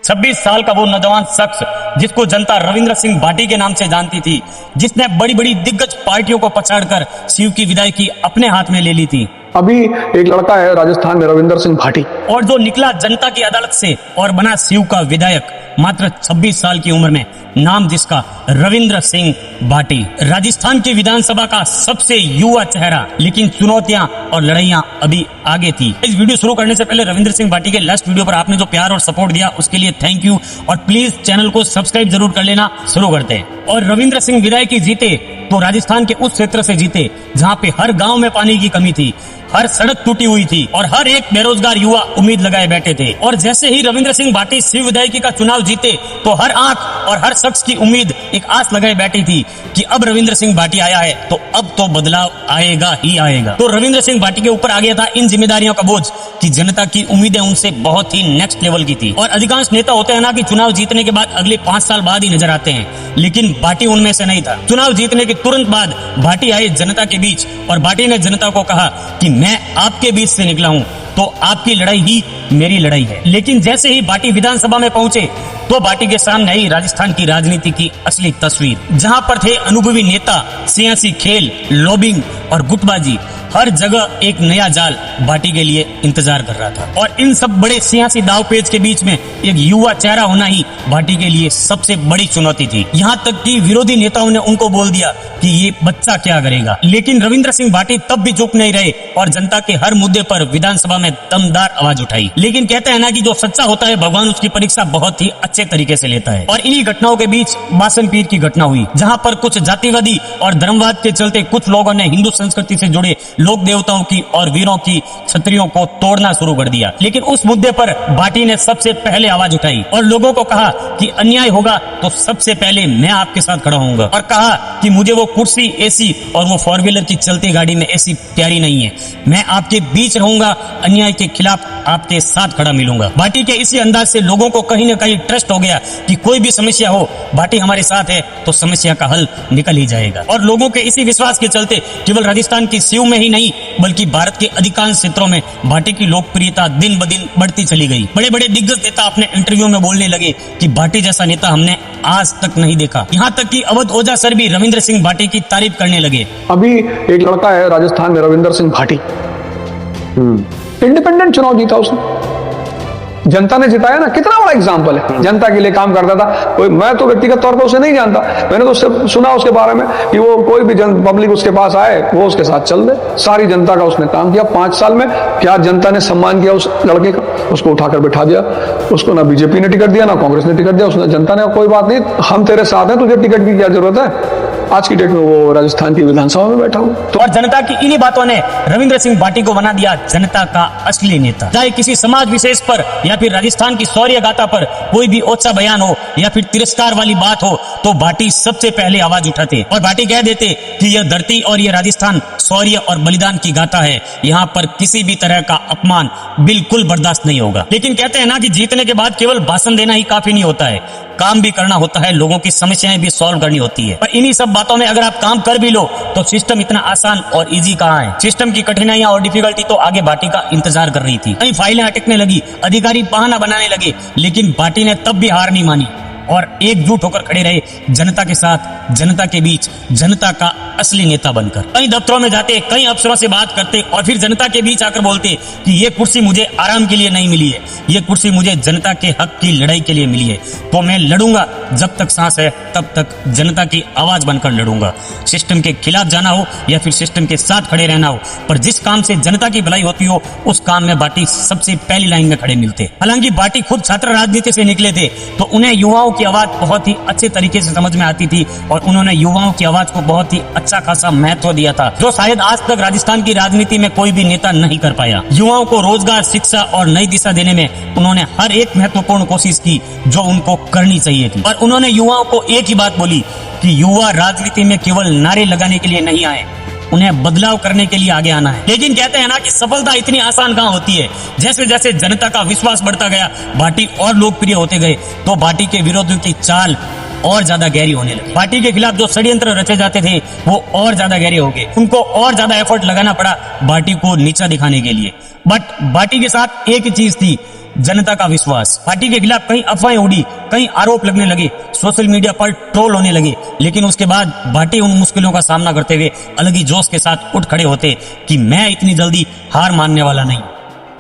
26 साल का वो नौजवान शख्स जिसको जनता रविंद्र सिंह भाटी के नाम से जानती थी, जिसने बड़ी बड़ी दिग्गज पार्टियों को पछाड़कर शिव की विदायकी अपने हाथ में ले ली थी। अभी एक लड़का है राजस्थान में, रविंद्र सिंह भाटी, और जो निकला जनता की अदालत से और बना शिव का विधायक मात्र 26 साल की उम्र में, नाम जिसका रविंद्र सिंह भाटी। राजस्थान की विधानसभा का सबसे युवा चेहरा, लेकिन चुनौतियां और लड़ाइयां अभी आगे थी। इस वीडियो शुरू करने से पहले रविंद्र सिंह भाटी के लास्ट वीडियो पर आपने जो प्यार और सपोर्ट दिया उसके लिए थैंक यू, और प्लीज चैनल को सब्सक्राइब जरूर कर लेना। शुरू करते हैं। और रविंद्र सिंह विधायकी जीते तो राजस्थान के उस क्षेत्र से जीते जहां पे हर गांव में पानी की कमी थी, हर सड़क टूटी हुई थी और हर एक बेरोजगार युवा उम्मीद लगाए बैठे थे। और जैसे ही रविंद्र सिंह भाटी शिव विधायकी का चुनाव जीते तो हर आंख और हर शख्स की उम्मीद, एक आस लगाए बैठी थी कि अब रविंद्र सिंह भाटी आया है तो अब तो बदलाव आएगा ही आएगा। तो रविंद्र सिंह भाटी के ऊपर आ गया था इन जिम्मेदारियों का बोझ कि जनता की उम्मीदें उनसे बहुत ही नेक्स्ट लेवल की थी। और अधिकांश नेता होते हैं ना कि चुनाव जीतने के बाद अगले 5 साल बाद ही नजर आते हैं, लेकिन भाटी उनमें से नहीं था। चुनाव जीतने के तुरंत बाद भाटी आए जनता के बीच और भाटी ने जनता को कहा कि मैं आपके बीच से निकला हूं तो आपकी लड़ाई ही मेरी लड़ाई है। लेकिन जैसे ही भाटी विधानसभा में पहुंचे तो भाटी के सामने आई राजस्थान की राजनीति की असली तस्वीर, जहां पर थे अनुभवी नेता, सियासी खेल, लॉबिंग और गुटबाजी। हर जगह एक नया जाल भाटी के लिए इंतजार कर रहा था। और इन सब बड़े सियासी दावपेच के बीच में एक युवा चेहरा होना ही भाटी के लिए सबसे बड़ी चुनौती थी। यहाँ तक कि विरोधी नेताओं ने उनको बोल दिया कि ये बच्चा क्या करेगा। लेकिन रविंद्र सिंह भाटी तब भी चुप नहीं रहे और जनता के हर मुद्दे पर विधानसभा में दमदार आवाज उठाई। लेकिन कहते हैं ना कि जो सच्चा होता है भगवान उसकी परीक्षा बहुत ही अच्छे तरीके से लेता है। और इन्हीं घटनाओं के बीच बासन पीर की घटना हुई, जहाँ पर कुछ जातिवादी और धर्मवाद के चलते कुछ लोगों ने हिंदू संस्कृति से जुड़े लोक देवताओं की और वीरों की छतरियों को तोड़ना शुरू कर दिया। लेकिन उस मुद्दे पर भाटी ने सबसे पहले आवाज उठाई और लोगों को कहा कि अन्याय होगा तो सबसे पहले मैं आपके साथ खड़ा होऊंगा। और कहा कि मुझे वो कुर्सी एसी और वो 4 व्हीलर की चलती गाड़ी में एसी प्यारी नहीं है, मैं आपके बीच रहूंगा, अन्याय के खिलाफ आपके साथ खड़ा मिलूंगा। भाटी के इसी अंदाज से लोगों को कहीं न कहीं ट्रस्ट हो गया कि कोई भी समस्या हो, भाटी हमारे साथ है तो समस्या का हल निकल ही जाएगा। और लोगों के इसी विश्वास के चलते केवल राजस्थान की शिव में ही नहीं बल्कि भारत के अधिकांश क्षेत्रों में भाटी की लोकप्रियता दिन ब दिन बढ़ती चली गई। बड़े बड़े दिग्गज नेता अपने इंटरव्यू में बोलने लगे कि भाटी जैसा नेता हमने आज तक नहीं देखा। यहाँ तक कि अवध ओझा सर भी रविंद्र सिंह भाटी की तारीफ करने लगे। अभी एक लड़का है राजस्थान में, रविंद्र सिंह भाटी, इंडिपेंडेंट चुनाव जीता उसने, जनता ने जिताया ना, कितना बड़ा एग्जाम्पल है। जनता के लिए काम करता था। मैं तो व्यक्तिगत तौर पर उसे नहीं जानता, मैंने तो उससे सुना उसके बारे में कि वो कोई भी पब्लिक उसके पास आए वो उसके साथ चल दे। सारी जनता का उसने काम किया 5 साल में। क्या जनता ने सम्मान किया उस लड़के का, उसको उठाकर बैठा दिया। उसको ना बीजेपी ने टिकट दिया ना कांग्रेस ने टिकट दिया। उसने जनता ने कोई बात नहीं, हम तेरे साथ हैं, तुझे टिकट की क्या जरूरत है। आज की डेट में वो राजस्थान की विधानसभा में बैठा हुआ। तो और जनता की इन्हीं बातों ने रविंद्र सिंह भाटी को बना दिया जनता का असली नेता। चाहे किसी समाज विशेष पर या फिर राजस्थान की शौर्य गाथा पर कोई भी ओछा बयान हो या फिर तिरस्कार वाली बात हो तो भाटी सबसे पहले आवाज उठाते और भाटी कह देते कि यह धरती और यह राजस्थान शौर्य और बलिदान की गाथा है, यहाँ पर किसी भी तरह का अपमान बिल्कुल बर्दाश्त नहीं होगा। लेकिन कहते हैं ना कि जीतने के बाद केवल भाषण देना ही काफी नहीं होता है, काम भी करना होता है, लोगों की समस्याएं भी सॉल्व करनी होती है। पर इन्हीं सब बातों में अगर आप काम कर भी लो तो सिस्टम इतना आसान और इजी कहाँ है। सिस्टम की कठिनाइयां और डिफिकल्टी तो आगे भाटी का इंतजार कर रही थी। कई फाइलें अटकने लगी, अधिकारी बहाना बनाने लगे, लेकिन भाटी ने तब भी हार नहीं मानी और एकजुट होकर खड़े रहे जनता के साथ, जनता के बीच, जनता का असली नेता बनकर। कई दफ्तरों में जाते, कई अफसरों से बात करते और फिर जनता के बीच आकर बोलते कि ये कुर्सी मुझे आराम के लिए नहीं मिली है, ये कुर्सी मुझे जनता के हक की लड़ाई के लिए मिली है, तो मैं लड़ूंगा, जब तक सांस है तब तक जनता की आवाज बनकर लड़ूंगा। सिस्टम के खिलाफ जाना हो या फिर सिस्टम के साथ खड़े रहना हो, पर जिस काम से जनता की भलाई होती हो उस काम में भाटी सबसे पहली लाइन में खड़े मिलते। हालांकि भाटी खुद छात्र राजनीति से निकले थे तो उन्हें युवाओं की आवाज बहुत ही अच्छे तरीके से समझ में आती थी और उन्होंने युवाओं की आवाज को बहुत ही अच्छा खासा महत्व दिया था, जो शायद आज तक राजस्थान की राजनीति में कोई भी नेता नहीं कर पाया। युवाओं को रोजगार, शिक्षा और नई दिशा देने में उन्होंने हर एक महत्वपूर्ण कोशिश की जो उनको करनी चाहिए थी। और उन्होंने युवाओं को एक ही बात बोली कि युवा राजनीति में केवल नारे लगाने के लिए नहीं आए, उन्हें बदलाव करने के लिए आगे आना है। लेकिन कहते हैं ना कि सफलता इतनी आसान कहाँ होती है। जैसे जैसे जनता का विश्वास बढ़ता गया, भाटी और लोकप्रिय होते गए तो भाटी के विरोधियों की चाल और ज्यादा गहरी होने लगी। पार्टी के खिलाफ जो षड्यंत्र रचे जाते थे वो और ज्यादा गहरे हो गए। उनको और ज्यादा एफर्ट लगाना पड़ा पार्टी को नीचा दिखाने के लिए। बट पार्टी के साथ एक चीज थी जनता का विश्वास। पार्टी के खिलाफ कई अफवाहें उड़ी, कई आरोप लगने लगे, सोशल मीडिया पर ट्रोल होने लगे, लेकिन उसके बाद भाटी उन मुश्किलों का सामना करते हुए अलग ही जोश के साथ उठ खड़े होते कि मैं इतनी जल्दी हार मानने वाला नहीं।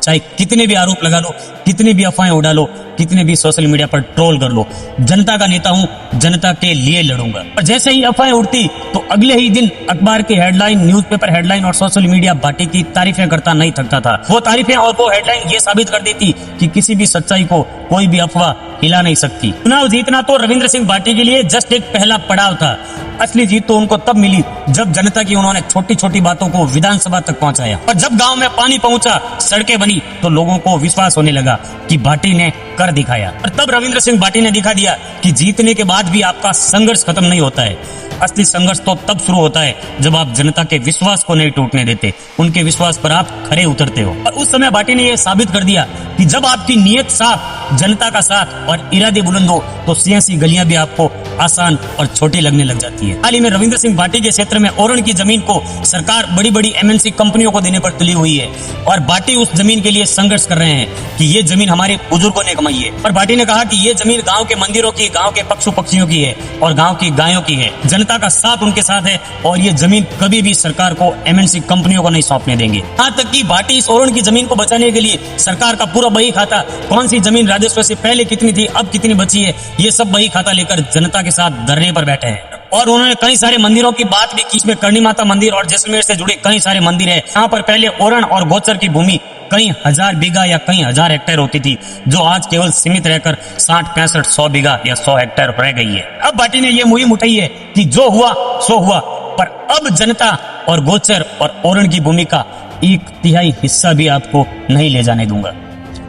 चाहे कितने भी आरोप लगा लो, कितने भी अफवाहें उड़ा लो, कितने भी सोशल मीडिया पर ट्रोल कर लो, जनता का नेता हूं, जनता के लिए लड़ूंगा। और जैसे ही अफवाहें उड़ती तो अगले ही दिन अखबार की हेडलाइन, न्यूज़पेपर हेडलाइन और सोशल मीडिया भाटी की तारीफें करता नहीं थकता था। वो तारीफें और वो हेडलाइन ये साबित कर देती कि किसी भी सच्चाई को कोई भी अफवाह हिला नहीं सकती। चुनाव जीतना तो रविंद्र सिंह भाटी के लिए जस्ट एक पहला पड़ाव था। असली जीत तो उनको तब मिली जब जनता की उन्होंने छोटी छोटी बातों को विधानसभा तक पहुंचाया। और जब गांव में पानी पहुंचा, सड़कें बनी, तो लोगों को विश्वास होने लगा कि भाटी ने कर दिखाया। और तब रविंद्र सिंह भाटी ने दिखा दिया कि जीतने के बाद भी आपका संघर्ष खत्म नहीं होता है। असली संघर्ष तो तब शुरू होता है जब आप जनता के विश्वास को नहीं टूटने देते, उनके विश्वास पर आप खरे उतरते हो। और उस समय भाटी ने यह साबित कर दिया कि जब आपकी नीयत साफ, जनता का साथ और इरादे बुलंद हो तो सियासी गलियां भी आपको आसान और छोटी लगने लग जाती है। हाल ही में रविंद्र सिंह भाटी के क्षेत्र में ओरण की जमीन को सरकार बड़ी बड़ी एमएनसी कंपनियों को देने पर तुली हुई है और भाटी उस जमीन के लिए संघर्ष कर रहे हैं कि ये जमीन हमारे बुजुर्गों ने कमाई है। और भाटी ने कहा कि ये जमीन गांव के मंदिरों की, गांव के पशु पक्षियों की है और गांव की गायों की है। जनता का साथ उनके साथ है और ये जमीन कभी भी सरकार को, एमएनसी कंपनियों को नहीं सौंपने देंगे। यहाँ तक कि भाटी इस ओरण की जमीन को बचाने के लिए सरकार का पूरा बही खाता, कौन सी जमीन राजस्व से पहले कितनी थी, अब कितनी बची है, ये सब बही खाता लेकर जनता के साथ धरने पर बैठे हैं। और उन्होंने कई सारे मंदिरों की बात भी की, इसमें करणी माता मंदिर और जैसलमेर से जुड़े कई सारे मंदिर है। यहाँ पर पहले ओरण और गोचर की भूमि कई हजार बीघा या कई हजार हेक्टेयर होती थी, जो आज केवल सीमित रहकर 60, 65, 100 बीघा या 100 हेक्टेयर रह गई है। अब भाटी ने यह मुहिम उठाई है कि जो हुआ सो हुआ, पर अब जनता और गोचर और ओरण की भूमि का 1/3 हिस्सा भी आपको नहीं ले जाने दूंगा।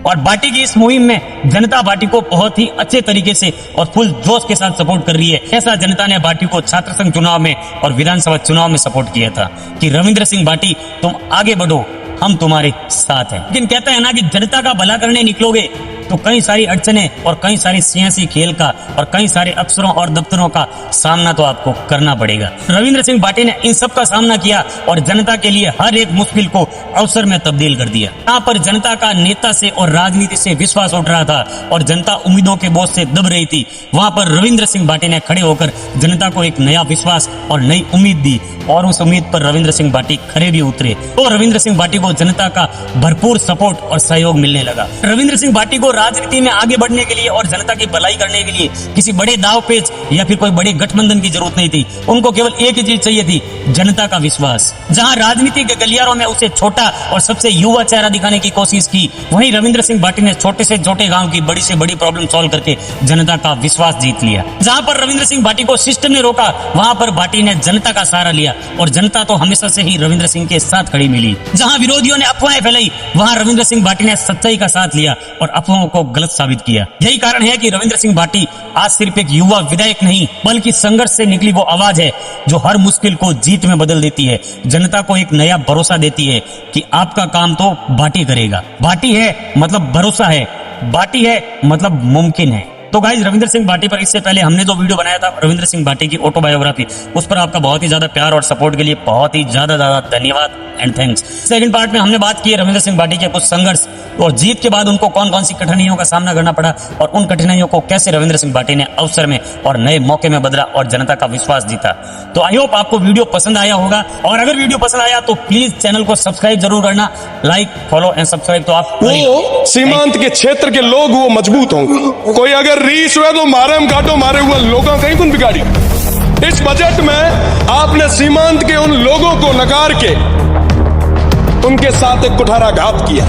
और भाटी की इस मुहिम में जनता भाटी को बहुत ही अच्छे तरीके से और फुल जोश के साथ सपोर्ट कर रही है। ऐसा जनता ने भाटी को छात्र संघ चुनाव में और विधानसभा चुनाव में सपोर्ट किया था कि रविंद्र सिंह भाटी तुम आगे बढ़ो, हम तुम्हारे साथ हैं। लेकिन कहते हैं ना कि जनता का भला करने निकलोगे तो कई सारी अड़चनें और कई सारी सियासी खेल का और कई सारे अफसरों और दफ्तरों का सामना तो आपको करना पड़ेगा। रविंद्र सिंह भाटी ने इन सब का सामना किया और जनता के लिए हर एक मुश्किल को अवसर में तब्दील कर दिया। यहाँ पर जनता का नेता से और राजनीति से विश्वास उठ रहा था और जनता उम्मीदों के बोझ से दब रही थी। वहां पर रविंद्र सिंह भाटी ने खड़े होकर जनता को एक नया विश्वास और नई उम्मीद दी और उस उम्मीद पर रविंद्र सिंह भाटी खरे भी उतरे। तो रविंद्र सिंह भाटी को जनता का भरपूर सपोर्ट और सहयोग मिलने लगा। रविंद्र सिंह भाटी को राजनीति में आगे बढ़ने के लिए और जनता की भलाई करने के लिए किसी बड़े दाव पेच या फिर कोई बड़े गठबंधन की जरूरत नहीं थी। उनको केवल एक ही चीज चाहिए थी, जनता का विश्वास। जहां राजनीति के गलियारों में उसे छोटा और सबसे युवा चेहरा दिखाने की कोशिश की, वहीं रविंद्र सिंह भाटी ने छोटे से छोटे गांव की बड़ी से बड़ी प्रॉब्लम सॉल्व करके जनता का विश्वास जीत लिया। जहां पर रविंद्र सिंह भाटी को सिस्टम ने रोका, वहां पर भाटी ने जनता का सहारा लिया और जनता तो हमेशा से ही रविंद्र सिंह के साथ खड़ी मिली। जहां विरोधियों ने अफवाहें फैलाई, वहां रविंद्र सिंह भाटी ने सच्चाई का साथ लिया और अफवाहों को गलत साबित किया। यही कारण है कि रविंद्र सिंह भाटी आज सिर्फ एक युवा विधायक नहीं, बल्कि संघर्ष से निकली वो आवाज है जो हर मुश्किल को जीत में बदल देती है, जनता को एक नया भरोसा देती है कि आपका काम तो भाटी करेगा। भाटी है मतलब भरोसा है, भाटी है मतलब मुमकिन है। तो गाइज, रविंद्र सिंह भाटी पर इससे पहले हमने जो वीडियो बनाया था रविंद्र सिंह भाटी की ऑटोबायोग्राफी, उस पर आपका बहुत ही ज्यादा प्यार और सपोर्ट के लिए बहुत ही ज्यादा धन्यवाद एंड थैंक्स। सेकंड पार्ट में हमने बात की है रविंद्र सिंह भाटी के कुछ संघर्ष और जीत के बाद उनको कौन कौन सी कठिनाइयों का सामना करना पड़ा और उन कठिनाइयों को कैसे रविंद्र सिंह भाटी ने अवसर में और नए मौके में बदला और जनता का विश्वास जीता। तो आई होप आपको वीडियो पसंद आया होगा और अगर वीडियो पसंद आया तो प्लीज चैनल को सब्सक्राइब जरूर करना, लाइक, फॉलो एंड सब्सक्राइब। तो आप वो सीमांत के क्षेत्र के लोग वो मजबूत होंगे। कोई अगर रीस हुआ तो मारे हम काटो, मारे हुए लोगों कहीं कुन बिगाड़ी। इस बजट में आपने सीमांत के उन लोगों को नकार के उनके साथ एक कुठाराघात किया।